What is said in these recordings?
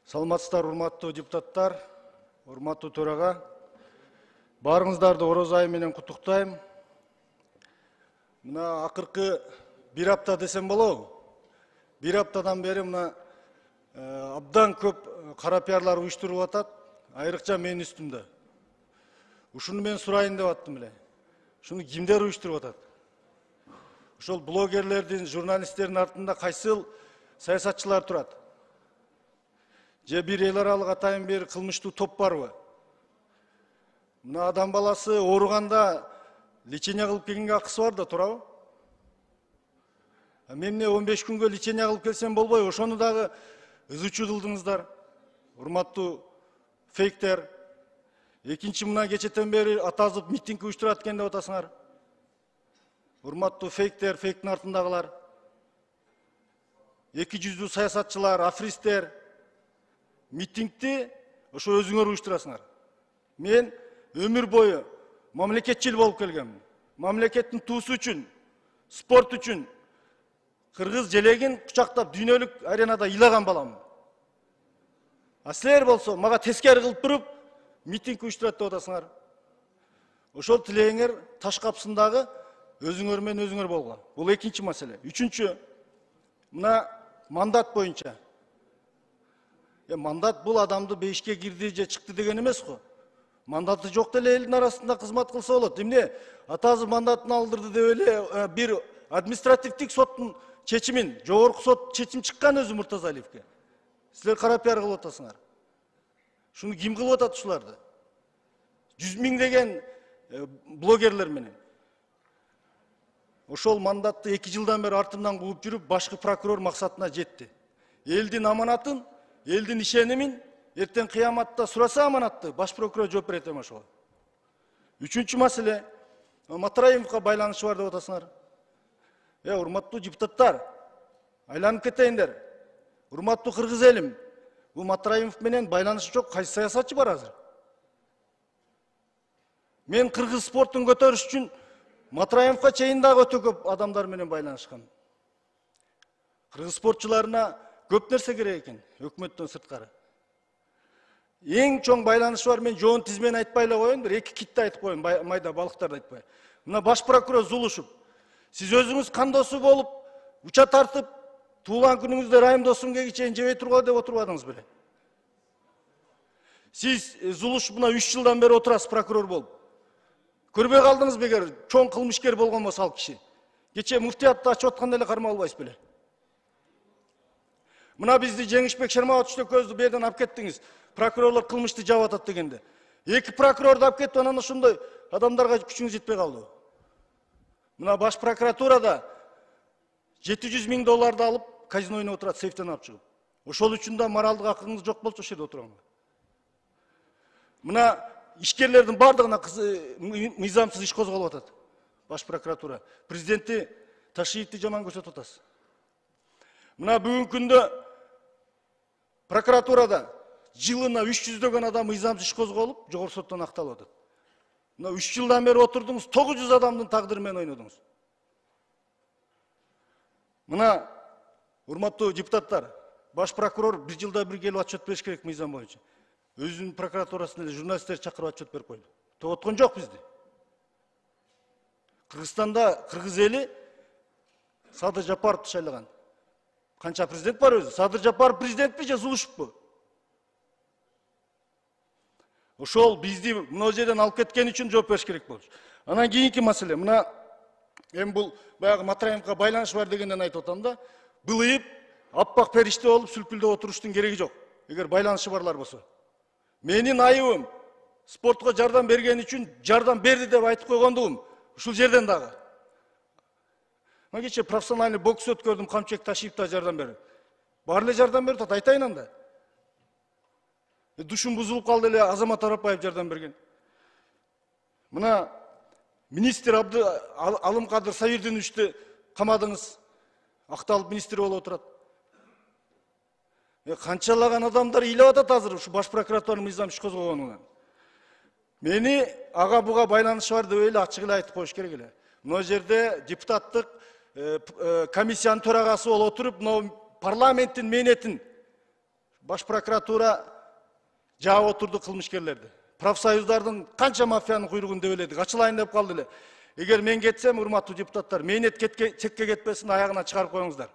Саламатсыздар, урматтуу депутаттар, урматтуу төрага. Барыңыздарды ороз айы менен куттуктайм. Мына акыркы бир апта десем болобу? Бир аптадан бери мына абдан көп кара пиарлар уюштуруп атат, айрыкча менин үстүмдө. Ушуну мен сурайын деп аттым эле. Ушуну кимдер уюштуруп атат? Ошол блогерлердин, журналисттердин артында кайсыл саясатчылар турат? Же бир эл аралык атайын бир кылмыштуу топ барбы? Мына адам баласы ооруганда лечение кылып келгенге акысы бар да турабы? Мен 15 күнгө лечение кылып келсем болбойбу? Ошону дагы ызычуу кылдыңыздар. Урматтуу фейктер. Экинчи, мына кечетен бери атазып митинг уюштурат экен деп атасыңар. Урматтуу фейктер, фейктин артындагылар. Эки жүздүү саясатчылар, афристер. Митингти ошо өзүңөр уюштурасыңар. Мен өмүр бою мамлекетчил болуп келгенмин. Мамлекеттин туусу үчүн, спорт үчүн кыргыз желегин кучактап дүйнөлүк аренада ыйлаган баламын. А силер болсо мага тескери кылып туруп митинг уюштурат деп атасыңар. Ошол тилегиңер таш капсындагы өзүңөр менен өзүңөр болгула. Бул экинчи маселе. Үчүнчү, мына мандат боюнча. Мандат бул адамды бейишке кирди же чыкты деген эмес го. Мандаты жок деле элдин арасында кызмат кылса болот. Эмне атазы мандатын алдырды деп эле бир административдик соттун чечимин, жогорку сот чечим чыккан өзү Муртазалиевке. Силер кара пиар кылып атасыңар. Шуну ким кылып атат ушуларды? 100 миңдеген блогерлер менен. Ошол мандатты 2 жылдан бери артымдан кууп жүрүп, башкы прокурор максатына жетти. Элдин аманатын, элдин ишенимин эртең кыяматта сураса аманатты, баш прокурор жооп берет эми ошого. Үчүнчү маселе, Матраимовго байланышы бар деп атасыңар. Урматтуу депутаттар, айланып кетейиндер. Урматтуу кыргыз элим, бул Матраимов менен байланышы жок кайсы саясатчы бар азыр? Мен кыргыз спортун көтөрүш үчүн Матраимовго чейин дагы өтө көп адамдар менен байланышкан. Кыргыз спортчуларына көп нерсе керек экен, өкмөттөн сырткары. Эң чоң байланышы бар, мен жоон тизмени айтпай эле коеюн, бир эки китти айтып коеюн, майда балыктарды айтпай. Мына баш прокурор Зулушев, сиз өзүңүз кандосу болуп, уча тартып, туулган күнүңүздө Райым досумге чейин жебей тургула деп отурбадыңыз беле? Сиз Зулушев мына 3 жылдан бери отурасыз прокурор болуп. Көрбөй калдыңыз бегер, чоң кылмышкер болгон болсо ал киши. Кече муфтиятты ачып атканда эле кармап албайсыз беле? Мына бизди Жеңишбек Шермабатович көздү берден алып кеттиңиз. Прокурорлор кылмышты жаап атат дегенде. Эки прокурорду алып кетип, анан ошондой адамдарга күчүңүз жетпей калды. Мына баш прокуратурада 700 миң долларды алып, казино ойноп отурат, сейфтен алып чыгып. Ошол үчүн да моралдык акылыңыз жок болчу ошол жерде отурганга. Мына ишкерлердин бардыгына мыйзамсыз иш козголуп атат. Баш прокуратура. Президенти Ташиевди жаман көрсөтүп атасыз. Мына бүгүнкү күндө прокуратурада жылына 300дөгөн адам мыйзамсыз иш козголуп, жогорку соттон акталып атат. Мына 3 жылдан бери отурдуңуз, 900 адамдын тагдыры менен ойнодуңуз. Мына урматтуу депутаттар, баш прокурор 1 жылда бир келип отчет бериш керек мыйзам боюнча. Өзүнүн прокуратурасында журналисттер чакырып отчет берип койду. Тоgoткон жок бизди. Кыргызстанда кыргыз эли Садыр Жапаровду шайлаган. Канча президент бар өзү? Садыр Жапаров президентпи же Зулушевпи? Ошол бизди мына жерден алып кеткен үчүн жооп бериш керек болчу. Анан кийинки маселе, мына эми бул баягы Матраимовго байланышы бар дегенден айтып атам да, былыйып, аппак периште болуп сүлкүлдөп отуруштун кереги жок. Эгер байланышы барлар болсо. Менин айыбым спортко жардам берген үчүн жардам берди деп айтып койгондугум ушул жерден дагы. Мына кече профессиональный бокс өткөрдүм, Камчыбек Ташиев да жардам берди. Бар эле жардам берип атат, айтайын анда. Душум бузулуп калды эле, Азамат Арапбаев жардам берген. Мына министр Алымкадыр Сабирдиновичти камадыңыз, акталып министр болуп отурат. Канчалаган адамдар ыйлап атат азыр ушу баш прокуратуранын мыйзам иш козгогонунан. Мени ага буга байланышы бар деп эле ачык эле айтып коюш керек эле. Мына жерде депутаттык комиссиянын төрагасы болуп отуруп, парламенттин мээнетин Баш прокуратура жаап отурду кылмышкерлерди. Профсоюздардын канча мафиянын куйругун деп эледик, ачылайын деп калды эле. Эгер мен кетсем, урматтуу депутаттар, мээнет чекке кетпесин, аягына чыгарып коюңуздар.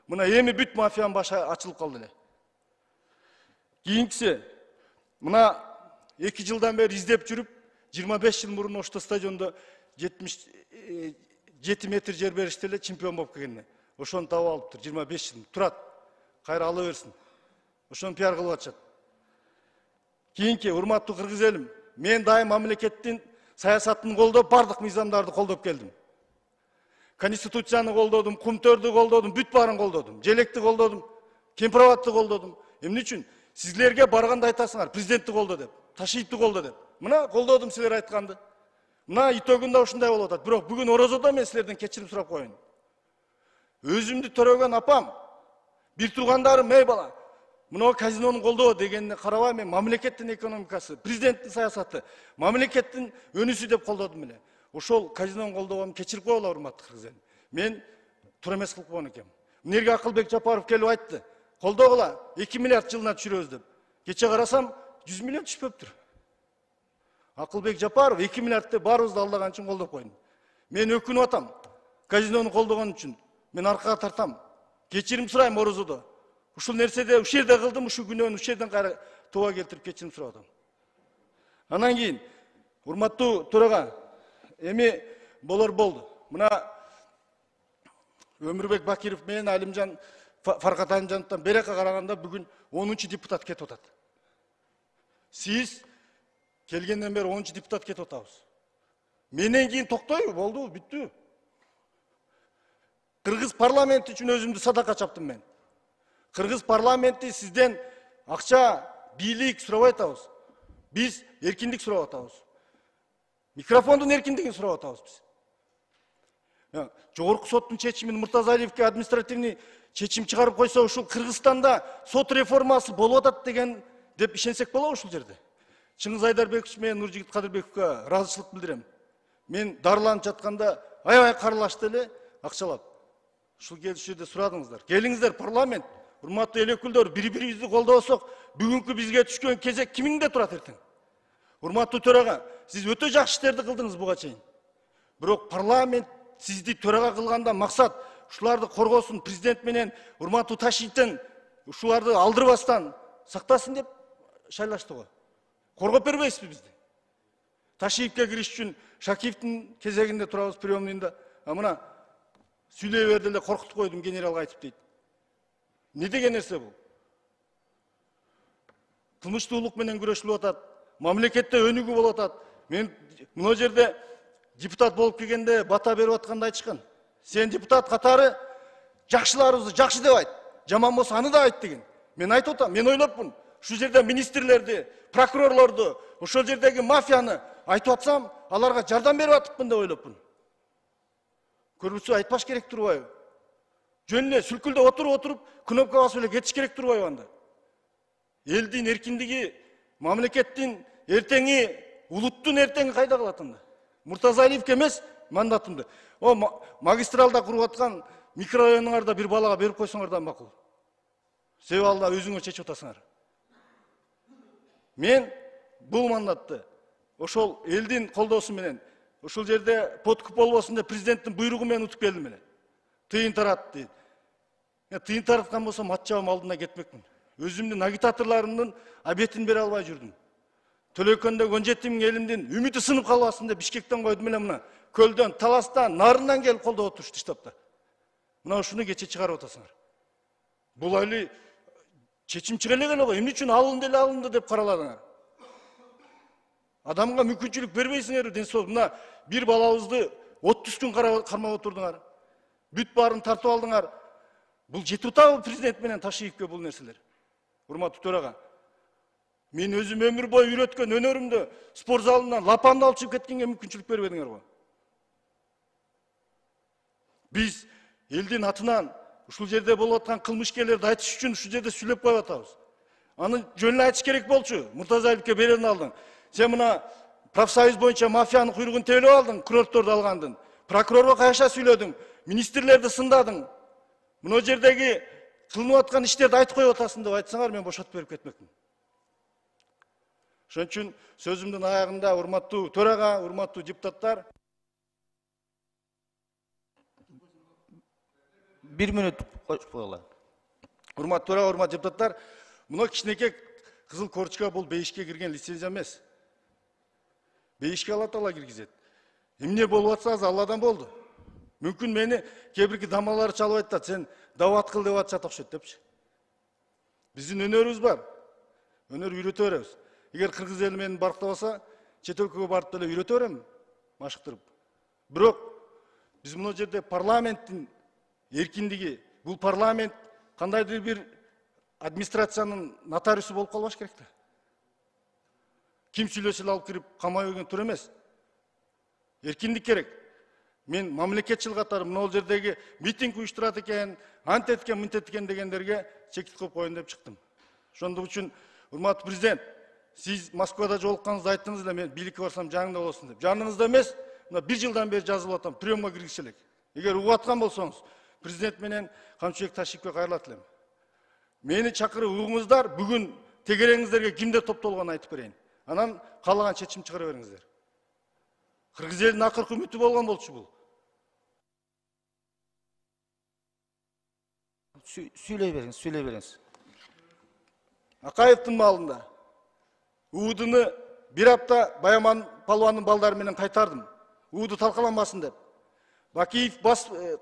Мына эми бүт мафиянын башы ачылып калды эле. Кийинкиси, мына 2 жылдан бери издеп жүрүп, 25 жыл мурун ошто стадиондо 77 метр жер беришти эле чемпион болуп келгенине. Ошону таап алыптыр, 25 жыл турат. Кайра ала берсин. Ошону пиар кылып атышат. Кийинки, урматтуу кыргыз элим, мен дайым мамлекеттин саясатын колдоп, бардык мыйзамдарды колдоп келдим. Конституцияны колдодум, кумтөрдү колдодум, бүт баарын колдодум. Желекти колдодум, Кемпироватты колдодум. Эмне үчүн? Сизлерге барганда айтасыңар, президентти колдо деп, Ташиевти колдо деп. Мына колдодум силер айтканды. Мына итөгүндө ушундай болуп атат. Бирок бүгүн орозодо мен силерден кечирим сурап коеюн. Өзүмдү төрөгөн апам, бир туугандарым, эй бала, мына казинону колдоо дегенди карабай, мен мамлекеттин экономикасы, президенттин саясаты, мамлекеттин өнүсү деп колдодум эле. Ошол казинону колдогом кечирип койгула, урматтуу кыргыз элим. Мен туура эмес кылып койгон экенмин. Эмнеге Акылбек Жапаров келип айтты? Колдогула, 2 миллиард жылына түшүрөбүз деп. Кече карасам 100 миллион түшпөптүр. Акылбек Жапаров 2 миллиард деп баарыбызды алдаган үчүн колдоп койдум. Мен өкүнүп атам. Казинону колдогон үчүн. Мен аркага тартам. Кечирим сурайм орозодо. Ушул нерседе ушул жерде кылдым, ушул күнөөнү ушул жерден кайра тууга келтирип кечирим сурап атам. Анан кийин, урматтуу төрага, эми болор болду. Мына Өмүрбек Бакиров менен Алимжан Фаркат Алимжановдон берекке караганда бүгүн 10-чу депутат кетип атат. Сиз келгенден бери 10-чу депутат кетип атабыз. Менен кийин токтойбу, болду, бүттү. Кыргыз парламенти үчүн өзүмдү садака чаптым мен. Кыргыз парламенти сизден акча, бийлик сурабай атабыз. Биз эркиндик сурап атабыз. Микрофондун эркиндигин сурап атабыз биз. Жогорку соттун чечимин Муртазалиевке административный чечим чыгарып койсо, ушул Кыргызстанда сот реформасы болуп атат деген деп ишенсек болобу ушул жерде? Чыңгыз Айдарбекович менен Нуржигит Кадырбековке ыраазычылык билдирем. Мен дарыланып жатканда аябай каралашты эле акчалап. Ушул келишүүдө сурадыңыздар. Келиңиздер парламент, урматтуу эл өкүлдөр, бири-бирибизди колдосок, бүгүнкү бизге түшкөн кезек кимиңде турат эртең? Урматтуу төрага, сиз өтө жакшы иштерди кылдыңыз буга чейин. Бирок парламент сизди төрага кылганда максат ушуларды коргосун, президент менен урматтуу Ташиевден ушуларды алдырбастан сактасын деп шайлашты го. Коргоп бербейсизби бизди? Ташиевке кириш үчүн Шакиевдин кезегинде турабыз приемныйында. Мына сүйлөй берди эле, коркутуп койдум, генералга айтып дейт. Не деген нерсе бул? Кылмыштуулук менен күрөшүлүп атат, мамлекетте өнүгүү болуп атат. Мен мына жерде депутат болуп келгенде бата берип атканда айтышкан. Сен депутат катары жакшыларыбызды жакшы деп айт, жаман болсо аны да айт деген. Мен айтып атам, мен ойлопмун. Ушул жерде министрлерди, прокурорлорду, ошол жердеги мафияны айтып атсам, аларга жардам берип атыпмын деп ойлопмун. Көрбүсө айтпаш керек турбайбы? Жөн эле сүлкүлдө отуруп, кнопка басып эле кетиш керек турбайбы анда? Элдин эркиндиги, мамлекеттин эртеңи, улуттун эртеңи кайда калат анда? Муртазалиевке эмес мандатымды. О, магистралда куруп аткан микрорайонуңарда бир балага берип койсоңардан макул. Себеби алда өзүңөр чечип атасыңар. Мен бул мандатты ошол элдин колдоосу менен, ошол жерде подкуп болбосун деп президенттин буйругу менен утуп келдим эле. Тыйын тарат дейт. Тыйын тараткан болсом ат жабым алдына кетмекмин. Өзүмдүн агитаторлорумдун обетин бере албай жүрдүм. Төлөкөндө 17 000 элимдин үмүтү сынып калбасын деп Бишкектен койдум эле, мына көлдөн, таластан, нарынан келип колдоп отурушты штабта. Мына ушуну кече чыгарып атасыңар. Бул айли чечим чыга эле го, эмне үчүн алынды деп караладыңар? Адамга мүмкүнчүлүк бербейсиңер, денсаулык. Мына бир балабызды 30 күн кармап отурдуңар. Бүт баарын тартып алдыңар. Бул жетип атабы президент менен Ташиевке бул нерселер? Урматтуу төрага, мен өзүм өмүр бою үйрөткөн өнөрүмдү спорт залынан лапамды алып чыгып кеткенге мүмкүнчүлүк бербедиңер го. Биз элдин атынан ушул жерде болуп аткан кылмышкерлерди айтыш үчүн ушул жерде сүйлөп коюп атабыз. Аны жөн эле айтыш керек болчу. Муртазалиевке берени алдың. Сен мына профсоюз боюнча мафиянын куйругун тебелеп алдың, курортторду алгандын. Прокурорго кайша сүйлөдүң, министрлерди сындадың. Мына жердеги кылынып аткан иштерди айтып коюп атасың деп айтсаңар, мен бошотуп берип кетмекмин. Ошон үчүн сөзүмдүн аягында урматтуу төрага, урматтуу депутаттар, 1 мүнөт коюла. Урматтуу төрага, урматтуу депутаттар, мына кичинекей кызыл корочка бул бейишке кирген лицензия эмес. Бейишке Алла Таала киргизет. Эмне болуп атса азыр Алладан болду. Мүмкүн мени кээ-бирки дамалар чалып айтат, сен дават кыл деп атышат окшойт депчи. Биздин өнөрүбүз бар. Өнөр үйрөтө беребиз. Эгер кыргыз эли мени барктабаса, чет өлкөгө барып деле үйрөтө берем, машыктырып. Бирок биз мына жерде парламенттин эркиндиги, бул парламент кандайдыр бир администрациянын нотариусу болуп калбаш керек да. Ким сүйлөсө эле алып кирип камай койгон тур эмес. Эркиндик керек. Мен мамлекетчил катары мына жердеги митинг уюштурат экен, антет экен, мынтет экен дегендерге чекит коюп коеюн деп чыктым. Ошондук үчүн, урматтуу президент, сиз Москвада жолукканыңызда айттыңыз эле, мен бийликке барсам жаныңда болосун деп. Жаныңызда эмес, мына 1 жылдан бери жазылып атам, приемга киргизсе элек. Эгер угуп аткан болсоңуз, президент менен Камчыбек Ташиповге кайрылат элем. Мени чакырып угуңуздар, бүгүн тегереңиздерге кимдер топтолгонун айтып берейин. Анан каалаган чечим чыгара бериңиздер. Кыргыз элинин акыркы үмүтү болгон болчу бул. Сүйлөй бериңиз. Акаевдин маалында УУДны 1 апта Баяман палуандын балдары менен кайтардым. УУД талкаланбасын деп. Бакиев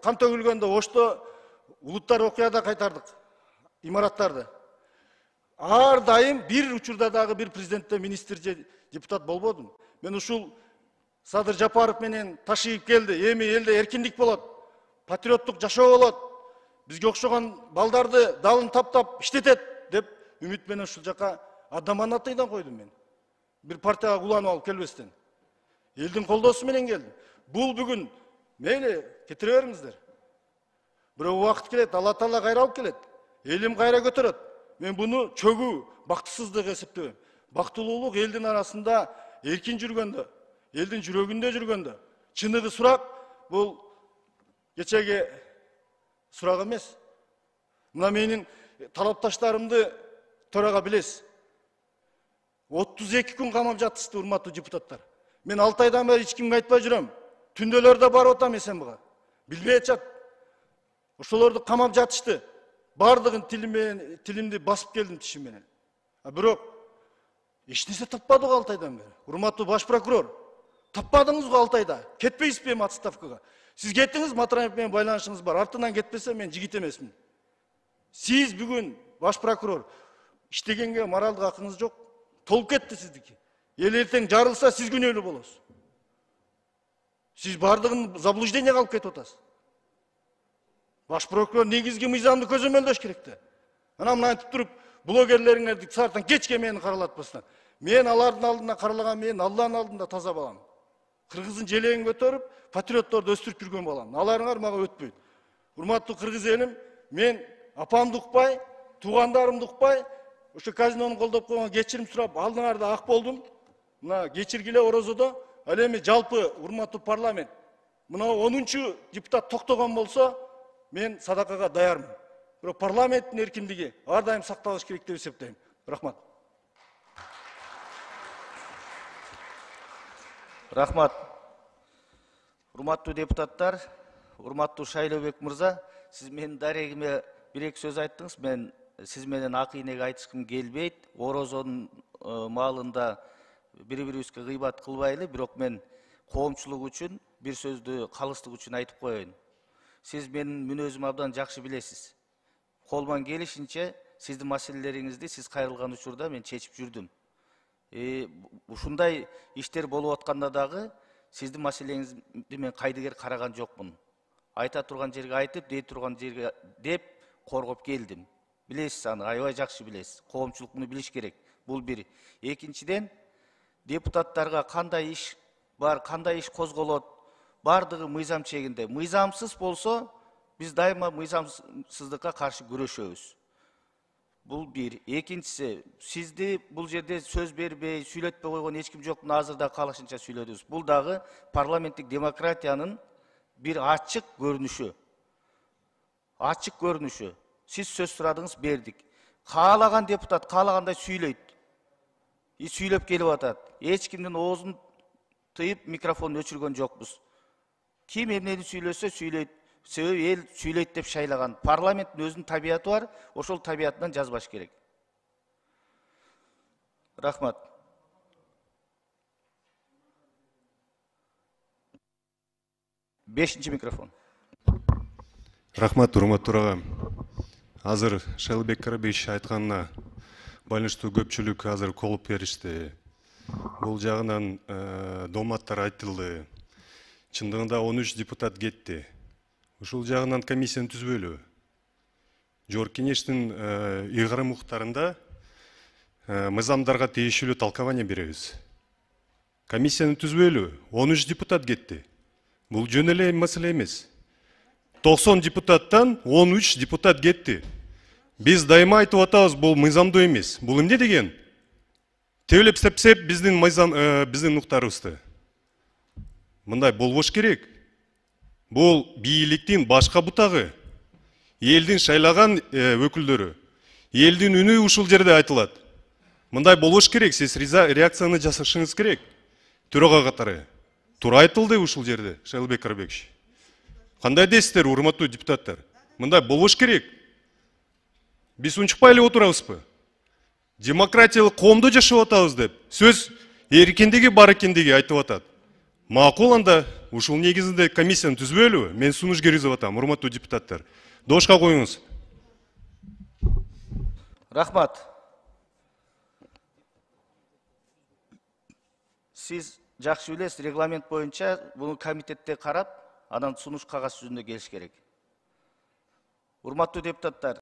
кан төгүлгөндө Ошто улуттар окуяда кайтардык имараттарды. Ар дайым бир учурда дагы бир президентте министр же депутат болбодум. Мен ушул Садыр Жапаров менен Ташиев келди. Эми элде эркиндик болот, патриоттук жашоо болот. Бизге окшогон балдарды далын таптап иштетет деп үмүт менен ушул жака адаманатыйдан койдум мен. Бир партияга куланып алып келбестен. Элдин колдоосу менен келдим. Бул бүгүн мейли кетире бериңиздер. Бирок убакыт келет, Алла Таала кайра алып келет. Элим кайра көтөрөт. Мен буну чөгүү, бактысыздык эсептебейм. Бактылуулук элдин арасында эркин жүргөндө, элдин жүрөгүндө жүргөндө. Чыныгы сурак бул кечеги сурак эмес. Мына менин талапташтарымды төрага билесиз. 32 күн камап жатышты, урматтуу депутаттар. Мен 6 айдан бери эч кимге айтпай жүрөм. Түндөлөрдө барып атам СМБга. Билбей атышат. Ошолорду камап жатышты. Бардыгын тилимди басып келдим тишим менен. Бирок эч нерсе таппадык 6 айдан бери. Урматтуу баш прокурор, таппадыңыз го 6 айда. Кетпейсизби эми отставкага? Сиз кеттиңиз, Матраев менен байланышыңыз бар. Артынан кетпесе мен жигит эмесмин. Сиз бүгүн баш прокурор иштегенге моралдык акыңыз жок. Толуп кетти сиздики. Эл эртең жарылса сиз күнөөлүү болосуз. Сиз бардыгын заблуждениеге алып кетип атасыз. Баш прокурор негизги мыйзамды көзөмөлдөш керек да. Анан мына айтып туруп, блогерлериңерди сааттан кечке мени каралатпастан. Мен алардын алдында каралаган, мен Алланын алдында таза балам. Кыргыздын желегин көтөрүп, патриотторду өстүрүп жүргөн балам. Аларыңар мага өтпөйт. Урматтуу кыргыз элим, мен апамды укпай, туугандарымды укпай, ошо казинону колдоп койгон кечирим сурап, алдыңарда ак болдум. Мына кечиргиле орозодо, ал эми жалпы урматтуу парламент. Мына 10-чу депутат токтогон болсо, мен садакага даярмын. Бирок парламенттин эркиндиги ар дайым сакталыш керек деп эсептейм. Рахмат. Рахмат. Урматтуу депутаттар, урматтуу Шайлообек мырза, сиз менин дарегиме 1-2 сөз айттыңыз. Мен сиз менен ак энеге айтышкым келбейт. Орозонун маалында бири-бирибизге гыйбат кылбайлы, бирок мен коомчулук үчүн бир сөздү калыстык үчүн айтып коеюн. Сиз менин мүнөзүмдү абдан жакшы билесиз. Колман келишинче сиздин маселелериңизди сиз кайрылган учурда мен чечип жүрдүм. Ушундай иштер болуп атканда дагы сиздин маселеңизди мен кайдыгер караган жокмун. Айта турган жерге айтып, дей турган жерге деп коргоп келдим. Билесиз аны, аябай жакшы билесиз. Коомчулук муну билиш керек. Бул бир. Экинчиден, депутаттарга кандай иш бар, кандай иш козголот, бардыгы мыйзам чегинде. Мыйзамсыз болсо, биз дайыма мыйзамсыздыкка каршы күрөшөбүз. Бул бир. Экинчиси, сизди бул жерде сөз бербей, сүйлөтпөй койгон эч ким жок, азырда калышынча сүйлөдүңүз. Бул дагы парламенттик демократиянын бир ачык көрүнүшү. Ачык көрүнүшү. Сиз сөз сурадыңыз, бердик. Каалаган депутат каалагандай сүйлөйт. Сүйлөп келип атат. Эч кимдин оозун тыйып микрофонду өчүргөн жокпуз. Ким эмнени сүйлөсө сүйлөйт. Себеби эл сүйлөйт деп шайлаган. Парламенттин өзүнүн табияты бар, ошол табиятынан жазбаш керек. Рахмат. Бешинчи микрофон. Рахмат, урматтуу ага. Азыр Шайлыбек Карабекович айтканына байланыштуу көпчүлүк азыр колуп беришти. Бул жагынан дооматтар айтылды. Чындыгында 13 депутат кетти. Ушул жагынан комиссияны түзбөйлү. Жогорку кеңештин ыйгарым укуктарында мыйзамдарга тиешелүү талкабания беребиз. Комиссияны түзбөйлү. 13 депутат кетти. Бул жөн эле маселе эмес. 90 депутаттан 13 депутат кетти. Биз дайыма айтып атабыз, бул мыйзамдуу эмес. Бул эмне деген? Тебелеп сепсеп биздин биздин уктарыбызды. Мындай болбош керек. Бул бийликтин башка бутагы. Элдин шайлаган өкүлдөрү. Элдин үнү ушул жерде айтылат. Мындай болбош керек. Сиз реакцияны жасашыңыз керек. Төрага катары. Туура айтылды ушул жерде, Шайлыбек Карабекович. Кандай дейсиздер, урматтуу депутаттар? Мындай болбош керек. Биз унчукпай эле отурабызбы? Демократиялык коомдо жашап атабыз деп, сөз эркиндиги бар экендиги айтып атат. Макул анда ушул негизинде комиссияны түзбөйлүбү? Мен сунуш киргизип атам, урматтуу депутаттар. Добушка коюңуз. Рахмат. Сиз жакшы билесиз, регламент боюнча буну комитетте карап, анан сунуш кагаз жүзүндө келиш керек. Урматтуу депутаттар,